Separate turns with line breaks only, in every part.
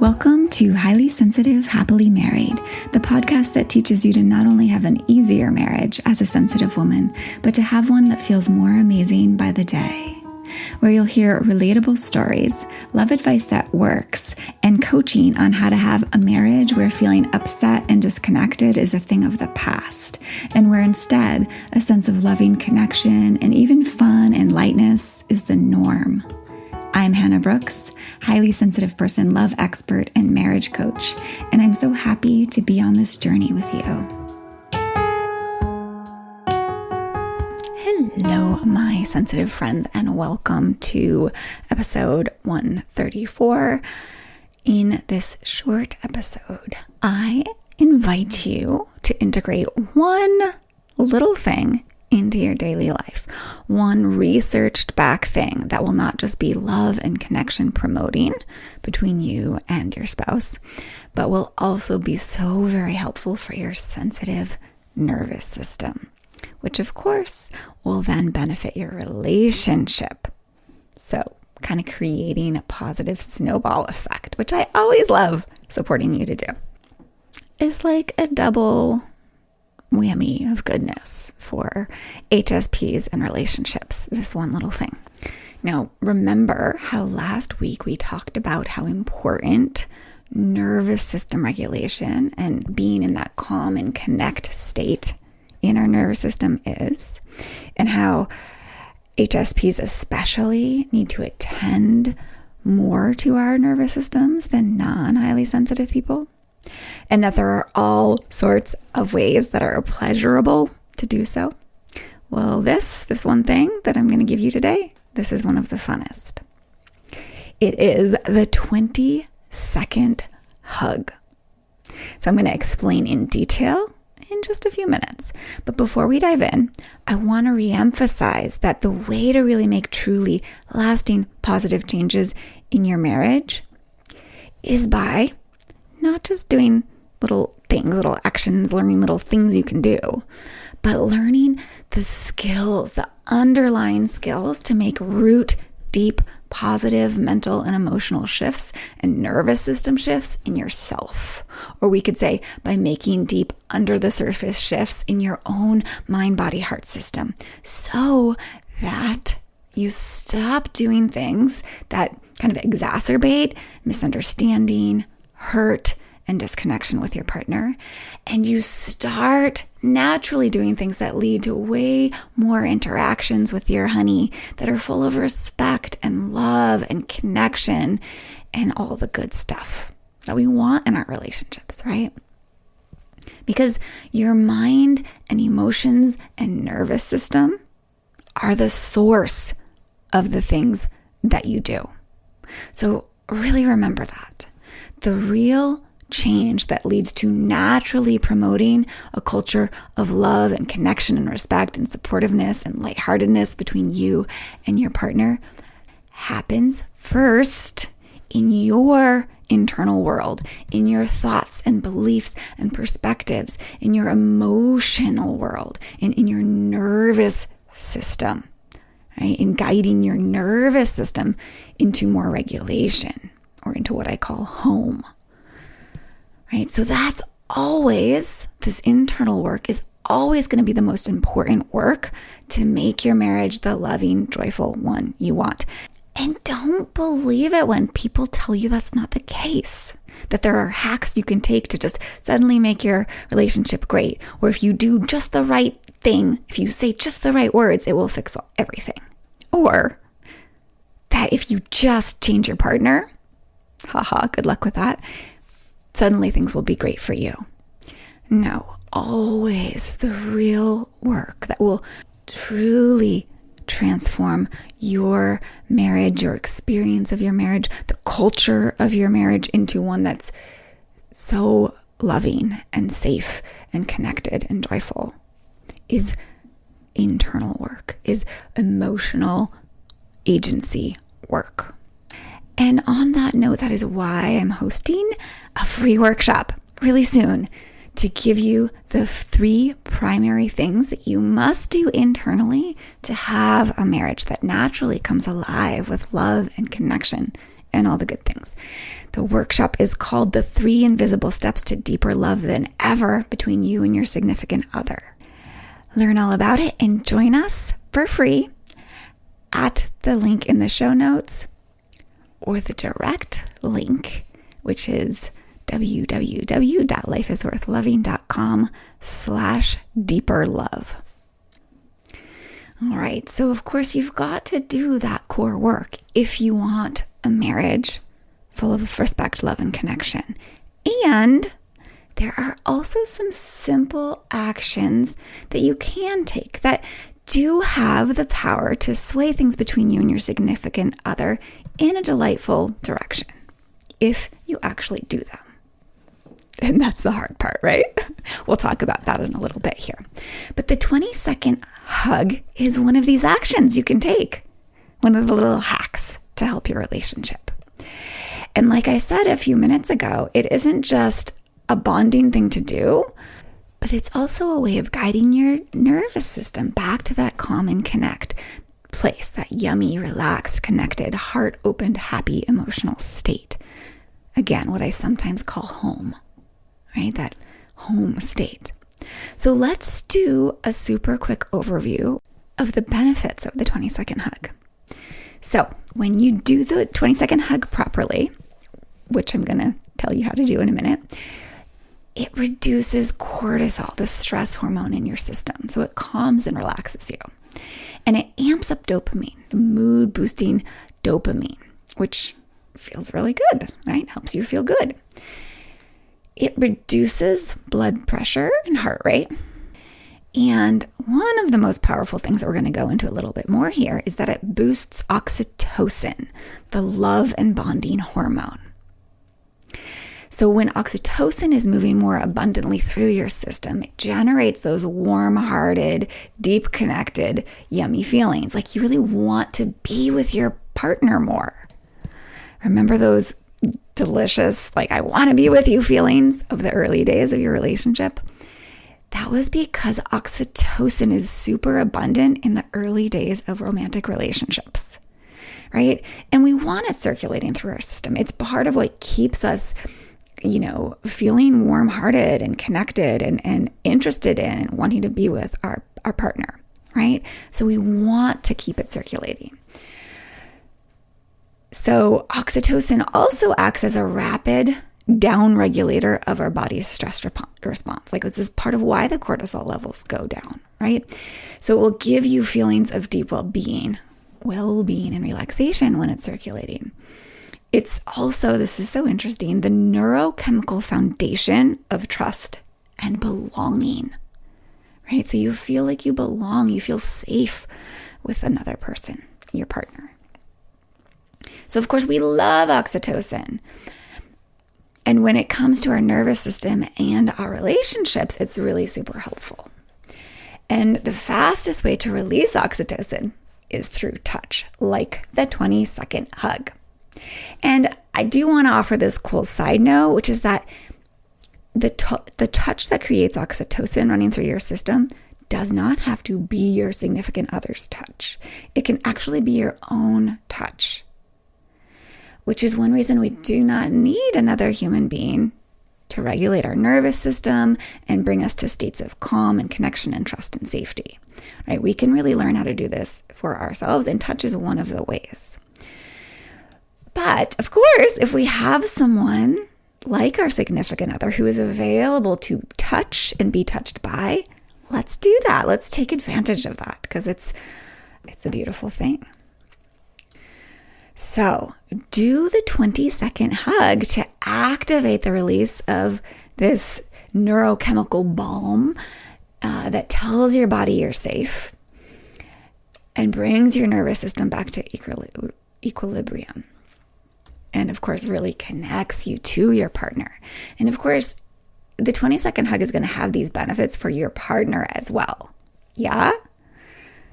Welcome to Highly Sensitive, Happily Married, the podcast that teaches you to not only have an easier marriage as a sensitive woman, but to have one that feels more amazing by the day. Where you'll hear relatable stories, love advice that works, and coaching on how to have a marriage where feeling upset and disconnected is a thing of the past, and where instead a sense of loving connection and even fun and lightness is the norm. I'm Hannah Brooks, highly sensitive person, love expert, and marriage coach, and I'm so happy to be on this journey with you. Hello, my sensitive friends, and welcome to episode 134. In this short episode, I invite you to integrate one little thing into your daily life. One researched back thing that will not just be love and connection promoting between you and your spouse, but will also be so very helpful for your sensitive nervous system, which of course will then benefit your relationship. So kind of creating a positive snowball effect, which I always love supporting you to do. It's like a double whammy of goodness for HSPs and relationships, this one little thing. Now, remember how last week we talked about how important nervous system regulation and being in that calm and connect state in our nervous system is, and how HSPs especially need to attend more to our nervous systems than non-highly sensitive people. And that there are all sorts of ways that are pleasurable to do so. Well, this one thing that I'm going to give you today, this is one of the funnest. It is the 20-second hug. So I'm going to explain in detail in just a few minutes. But before we dive in, I want to reemphasize that the way to really make truly lasting positive changes in your marriage is by not just doing little things, little actions, learning little things you can do, but learning the skills, the underlying skills to make root deep, positive mental and emotional shifts and nervous system shifts in yourself. Or we could say by making deep under the surface shifts in your own mind, body, heart system, so that you stop doing things that kind of exacerbate misunderstanding, hurt, and disconnection with your partner, and you start naturally doing things that lead to way more interactions with your honey that are full of respect and love and connection and all the good stuff that we want in our relationships, right? Because your mind and emotions and nervous system are the source of the things that you do. So really remember that. The real change that leads to naturally promoting a culture of love and connection and respect and supportiveness and lightheartedness between you and your partner happens first in your internal world, in your thoughts and beliefs and perspectives, in your emotional world, and in your nervous system, right? In guiding your nervous system into more regulation, or into what I call home. Right? So that's always, this internal work is always going to be the most important work to make your marriage the loving, joyful one you want. And don't believe it when people tell you that's not the case, that there are hacks you can take to just suddenly make your relationship great. Or if you do just the right thing, if you say just the right words, it will fix everything. Or that if you just change your partner, haha, good luck with that, suddenly things will be great for you. No, always the real work that will truly transform your marriage, your experience of your marriage, the culture of your marriage into one that's so loving and safe and connected and joyful is internal work, is emotional agency work. And on that note, that is why I'm hosting a free workshop really soon to give you the 3 primary things that you must do internally to have a marriage that naturally comes alive with love and connection and all the good things. The workshop is called The 3 Invisible Steps to Deeper Love Than Ever Between You and Your Significant Other. Learn all about it and join us for free at the link in the show notes or the direct link, which is www.lifeisworthloving.com/deeperlove. All right, so of course you've got to do that core work if you want a marriage full of respect, love, and connection. And there are also some simple actions that you can take that do have the power to sway things between you and your significant other in a delightful direction, if you actually do them. And that's the hard part, right? We'll talk about that in a little bit here. But the 20-second hug is one of these actions you can take, one of the little hacks to help your relationship. And like I said a few minutes ago, it isn't just a bonding thing to do, but it's also a way of guiding your nervous system back to that calm and connect place, that yummy, relaxed, connected, heart-opened, happy, emotional state. Again, what I sometimes call home, right? That home state. So let's do a super quick overview of the benefits of the 20-second hug. So when you do the 20-second hug properly, which I'm going to tell you how to do in a minute, it reduces cortisol, the stress hormone in your system. So it calms and relaxes you. And it amps up dopamine, the mood-boosting dopamine, which feels really good, right? Helps you feel good. It reduces blood pressure and heart rate. And one of the most powerful things that we're going to go into a little bit more here is that it boosts oxytocin, the love and bonding hormone. So when oxytocin is moving more abundantly through your system, it generates those warm-hearted, deep connected, yummy feelings. Like you really want to be with your partner more. Remember those delicious, like I want to be with you feelings of the early days of your relationship? That was because oxytocin is super abundant in the early days of romantic relationships, right? And we want it circulating through our system. It's part of what keeps us feeling warm-hearted and connected and interested in and wanting to be with our partner, right? So we want to keep it circulating. So oxytocin also acts as a rapid down regulator of our body's stress response. Like this is part of why the cortisol levels go down, right? So it will give you feelings of deep well-being and relaxation when it's circulating. It's also, this is so interesting, the neurochemical foundation of trust and belonging, right? So you feel like you belong, you feel safe with another person, your partner. So of course we love oxytocin. And when it comes to our nervous system and our relationships, it's really super helpful. And the fastest way to release oxytocin is through touch, like the 20-second hug. And I do want to offer this cool side note, which is that the touch that creates oxytocin running through your system does not have to be your significant other's touch. It can actually be your own touch, which is one reason we do not need another human being to regulate our nervous system and bring us to states of calm and connection and trust and safety, right? We can really learn how to do this for ourselves, and touch is one of the ways. But of course, if we have someone like our significant other who is available to touch and be touched by, let's do that. Let's take advantage of that because it's a beautiful thing. So do the 20-second hug to activate the release of this neurochemical balm that tells your body you're safe and brings your nervous system back to equilibrium. And of course, really connects you to your partner. And of course, the 20-second hug is going to have these benefits for your partner as well. Yeah?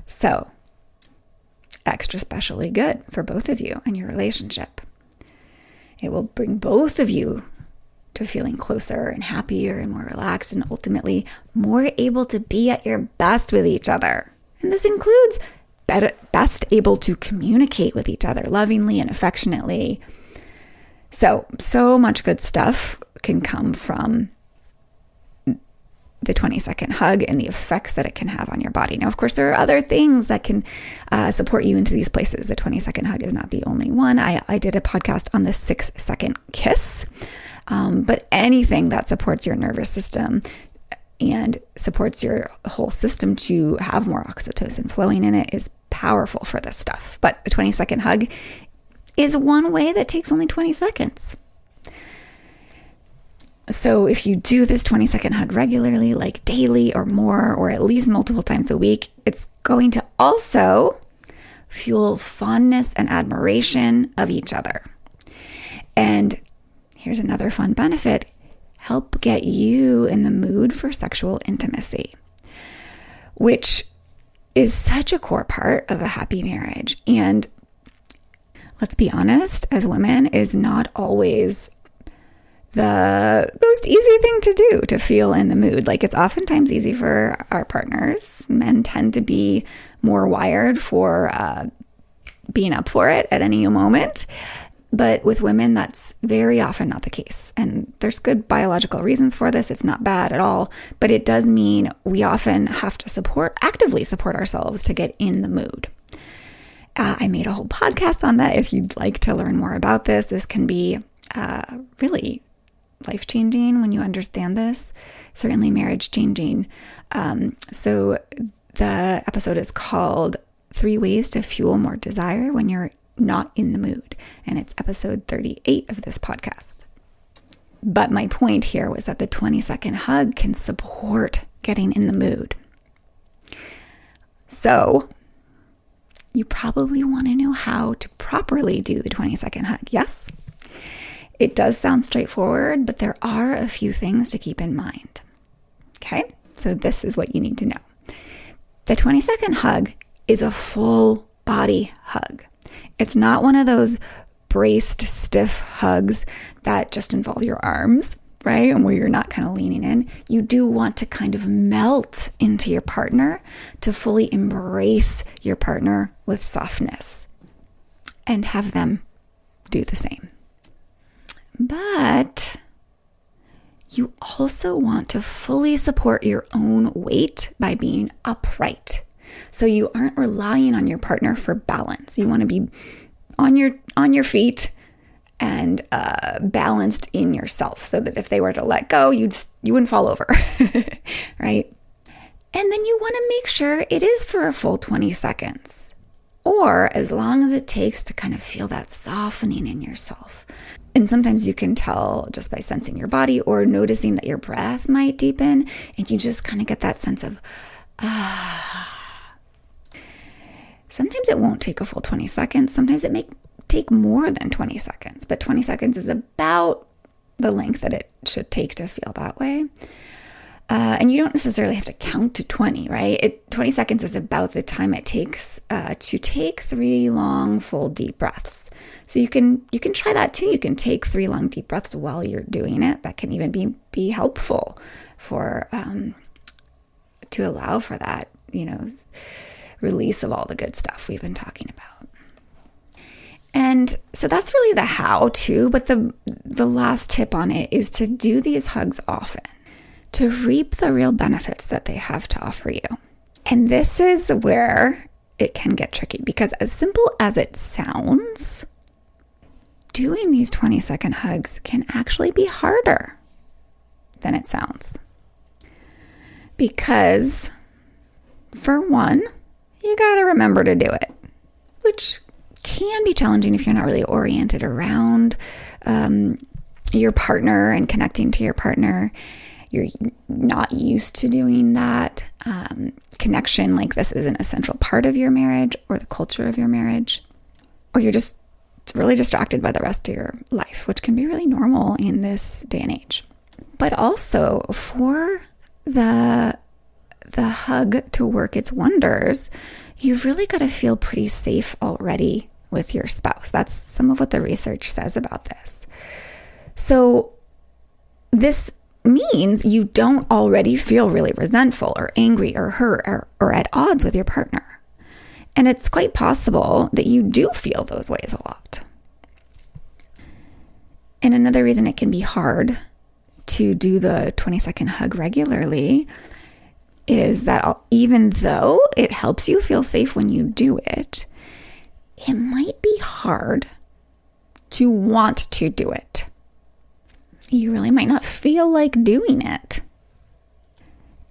So, extra specially good for both of you and your relationship. It will bring both of you to feeling closer and happier and more relaxed and ultimately more able to be at your best with each other. And this includes best able to communicate with each other lovingly and affectionately, So much good stuff can come from the 20-second hug and the effects that it can have on your body. Now, of course, there are other things that can support you into these places. The 20-second hug is not the only one. I did a podcast on the 6-second kiss, but anything that supports your nervous system and supports your whole system to have more oxytocin flowing in it is powerful for this stuff. But the 20-second hug is one way that takes only 20 seconds. So if you do this 20-second hug regularly, like daily or more, or at least multiple times a week, it's going to also fuel fondness and admiration of each other. And here's another fun benefit: help get you in the mood for sexual intimacy, which is such a core part of a happy marriage. And let's be honest, as women, is not always the most easy thing to do, to feel in the mood. Like, it's oftentimes easy for our partners. Men tend to be more wired for being up for it at any moment. But with women, that's very often not the case. And there's good biological reasons for this. It's not bad at all. But it does mean we often have to actively support ourselves to get in the mood. I made a whole podcast on that. If you'd like to learn more about this, this can be really life-changing when you understand this. Certainly marriage-changing. So the episode is called 3 Ways to Fuel More Desire When You're Not in the Mood. And it's episode 38 of this podcast. But my point here was that the 20-second hug can support getting in the mood. So you probably want to know how to properly do the 20-second hug, yes? It does sound straightforward, but there are a few things to keep in mind. Okay, so this is what you need to know. The 20-second hug is a full body hug. It's not one of those braced, stiff hugs that just involve your arms, right? And where you're not kind of leaning in. You do want to kind of melt into your partner, to fully embrace your partner with softness and have them do the same. But you also want to fully support your own weight by being upright. So you aren't relying on your partner for balance. You want to be on your feet and balanced in yourself, so that if they were to let go, you wouldn't fall over, right? And then you want to make sure it is for a full 20 seconds, or as long as it takes to kind of feel that softening in yourself. And sometimes you can tell just by sensing your body or noticing that your breath might deepen, and you just kind of get that sense of, Sometimes it won't take a full 20 seconds. Sometimes it may take more than 20 seconds, but 20 seconds is about the length that it should take to feel that way. And you don't necessarily have to count to 20, right? 20 seconds is about the time it takes to take 3 long, full, deep breaths. So you can try that too. You can take 3 long, deep breaths while you're doing it. That can even be helpful for to allow for that, release of all the good stuff we've been talking about. And so that's really the how-to, but the last tip on it is to do these hugs often, to reap the real benefits that they have to offer you. And this is where it can get tricky, because as simple as it sounds, doing these 20-second hugs can actually be harder than it sounds. Because, for one, you got to remember to do it, which can be challenging if you're not really oriented around your partner and connecting to your partner. You're not used to doing that. Connection like this is an essential part of your marriage or the culture of your marriage, or you're just really distracted by the rest of your life, which can be really normal in this day and age. But also, for the hug to work its wonders, you've really got to feel pretty safe already with your spouse. That's some of what the research says about this. So this means you don't already feel really resentful or angry or hurt or at odds with your partner. And it's quite possible that you do feel those ways a lot. And another reason it can be hard to do the 20-second hug regularly is that even though it helps you feel safe when you do it, it might be hard to want to do it. You really might not feel like doing it.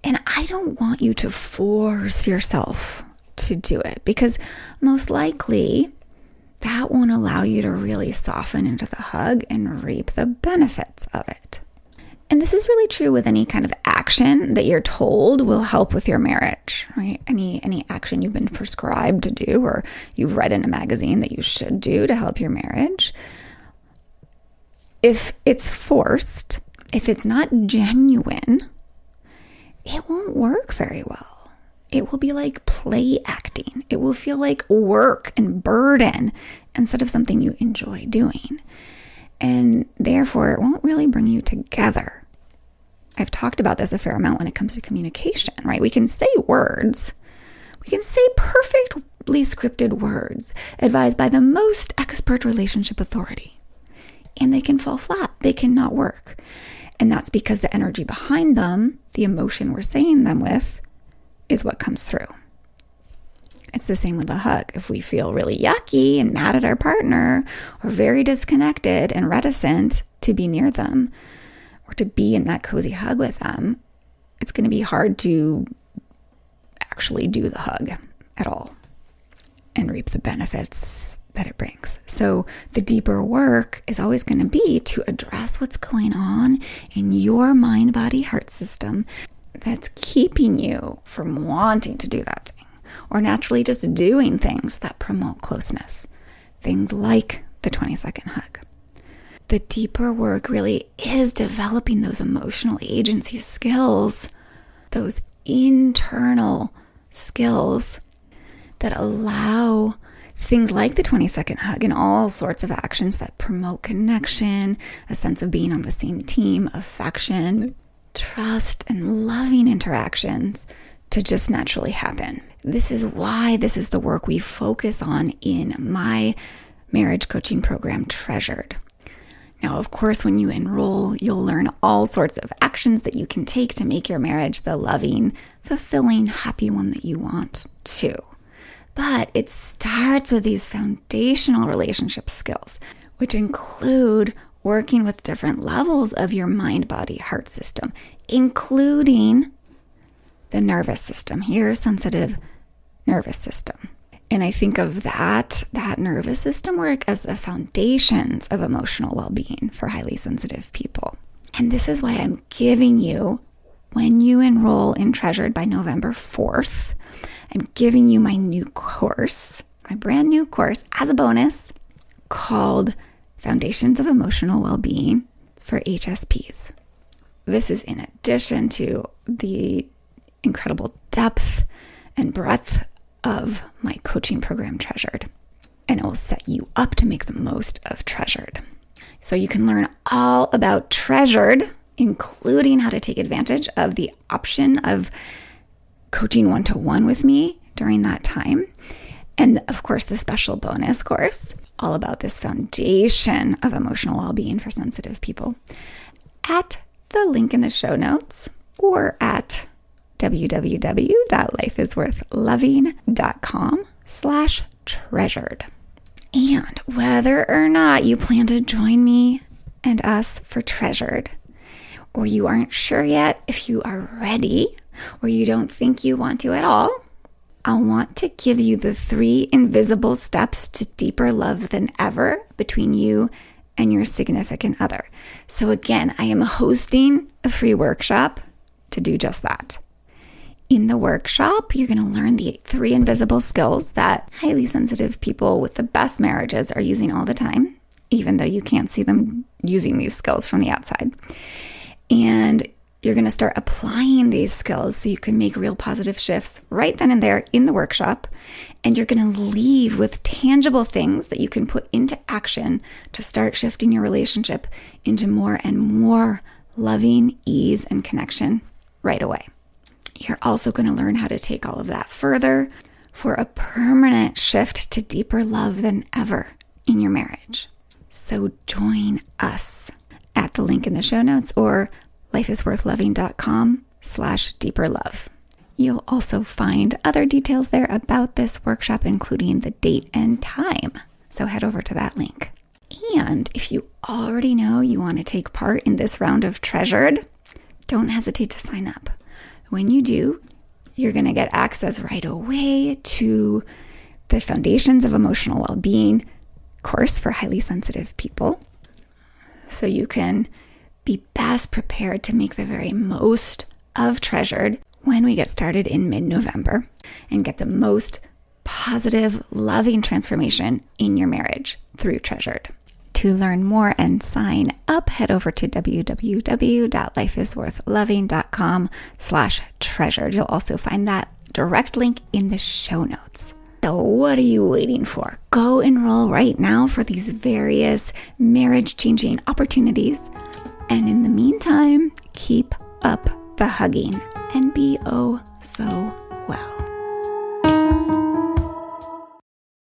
And I don't want you to force yourself to do it, because most likely that won't allow you to really soften into the hug and reap the benefits of it. And this is really true with any kind of action that you're told will help with your marriage, right? Any action you've been prescribed to do or you've read in a magazine that you should do to help your marriage. If it's forced, if it's not genuine, it won't work very well. It will be like play acting. It will feel like work and burden instead of something you enjoy doing. And therefore, it won't really bring you together. I've talked about this a fair amount when it comes to communication, right? We can say words. We can say perfectly scripted words advised by the most expert relationship authority. And they can fall flat. They cannot work. And that's because the energy behind them, the emotion we're saying them with, is what comes through. It's the same with a hug. If we feel really yucky and mad at our partner, or very disconnected and reticent to be near them, or to be in that cozy hug with them, it's going to be hard to actually do the hug at all and reap the benefits that it brings. So the deeper work is always going to be to address what's going on in your mind, body, heart system that's keeping you from wanting to do that thing, or naturally just doing things that promote closeness. Things like the 20-second hug. The deeper work really is developing those emotional agency skills, those internal skills that allow things like the 20-second hug and all sorts of actions that promote connection, a sense of being on the same team, affection, trust, and loving interactions to just naturally happen. This is why this is the work we focus on in my marriage coaching program, Treasured. Now, of course, when you enroll, you'll learn all sorts of actions that you can take to make your marriage the loving, fulfilling, happy one that you want to. But it starts with these foundational relationship skills, which include working with different levels of your mind, body, heart system, including the nervous system, your sensitive nervous system. And I think of that nervous system work as the foundations of emotional well-being for highly sensitive people. And this is why I'm giving you, when you enroll in Treasured by November 4th, I'm giving you my new course, my brand new course as a bonus called Foundations of Emotional Well-Being for HSPs. This is in addition to the incredible depth and breadth of my coaching program, Treasured. And it will set you up to make the most of Treasured. So you can learn all about Treasured, including how to take advantage of the option of coaching one-to-one with me during that time. And of course, the special bonus course, all about this foundation of emotional well-being for sensitive people, at the link in the show notes or at www.lifeisworthloving.com/treasured. And whether or not you plan to join me and us for Treasured, or you aren't sure yet if you are ready, or you don't think you want to at all, I want to give you the 3 invisible steps to deeper love than ever between you and your significant other. So again, I am hosting a free workshop to do just that. In the workshop, you're going to learn the 3 invisible skills that highly sensitive people with the best marriages are using all the time, even though you can't see them using these skills from the outside. And you're going to start applying these skills so you can make real positive shifts right then and there in the workshop. And you're going to leave with tangible things that you can put into action to start shifting your relationship into more and more loving, ease, and connection right away. You're also going to learn how to take all of that further for a permanent shift to deeper love than ever in your marriage. So join us. link in the show notes or lifeisworthloving.com/deeperlove. You'll also find other details there about this workshop, including the date and time. So head over to that link. And if you already know you want to take part in this round of Treasured, don't hesitate to sign up. When you do, you're going to get access right away to the Foundations of Emotional Wellbeing course for highly sensitive people. So you can be best prepared to make the very most of Treasured when we get started in mid-November and get the most positive, loving transformation in your marriage through Treasured. To learn more and sign up, head over to www.lifeisworthloving.com/treasured. You'll also find that direct link in the show notes. So what are you waiting for? Go enroll right now for these various marriage-changing opportunities. And in the meantime, keep up the hugging and be oh so